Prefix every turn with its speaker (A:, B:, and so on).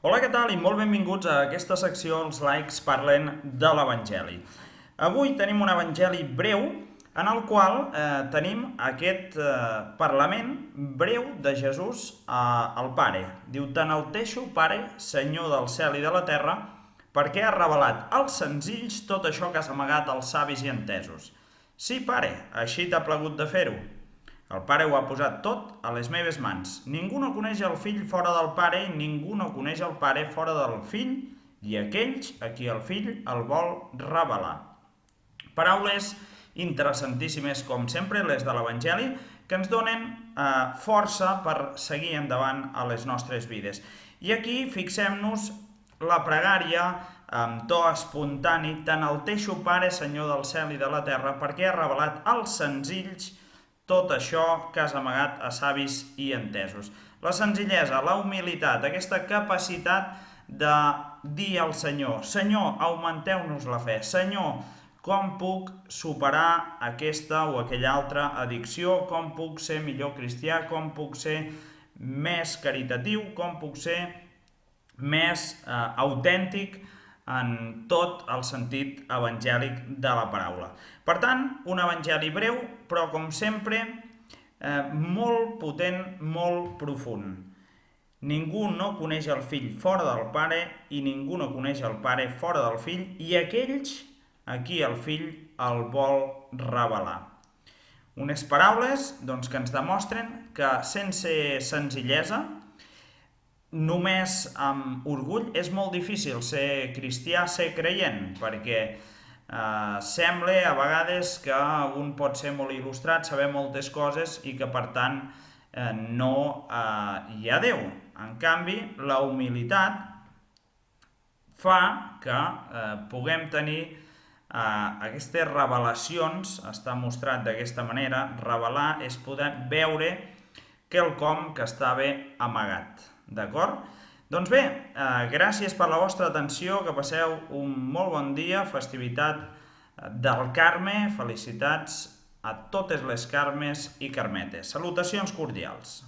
A: Hola, què tal? I molt benvinguts a aquesta secció Els laics parlen de l'Evangeli. Avui tenim un Evangeli breu en el qual tenim aquest parlament breu de Jesús al Pare. Diu: «T'enalteixo, Pare, Senyor del cel i de la terra, perquè has revelat als senzills tot això que has amagat als savis i entesos. Sí, Pare, així t'ha plagut de fer-ho. El Pare ho ha posat tot a les meves mans. Ningú no coneix el Fill fora del Pare i ningú no coneix el Pare fora del Fill i aquells a qui el Fill el vol revelar». Paraules interessantíssimes, com sempre, les de l'Evangeli, que ens donen força per seguir endavant a les nostres vides. I aquí fixem-nos la pregària amb to espontani: «T'enalteixo, Pare, Senyor del cel i de la terra, perquè has revelat als senzills tot això que has amagat a savis i entesos». La senzillesa, la humilitat, aquesta capacitat de dir al Senyor: «Senyor, augmenteu-nos la fe. Senyor, com puc superar aquesta o aquella altra addicció? Com puc ser millor cristià? Com puc ser més caritatiu? Com puc ser més autèntic en tot el sentit evangèlic de la paraula?» Per tant, un evangeli breu, però com sempre molt potent, molt profund. Ningú no coneix el Fill fora del Pare i ningú no coneix el Pare fora del Fill i aquells a qui el Fill el vol revelar. Unes paraules que ens demostren que sense senzillesa, només amb orgull, és molt difícil ser cristià, ser creient, perquè sembla a vegades que un pot ser molt il·lustrat, saber moltes coses i que per tant no hi ha Déu. En canvi, la humilitat fa que puguem tenir aquestes revelacions. Està mostrat d'aquesta manera. Revelar és poder veure quelcom que estava amagat. D'acord? Doncs bé, gràcies per la vostra atenció, que passeu un molt bon dia, festivitat del Carme, felicitats a totes les Carmes i Carmetes. Salutacions cordials.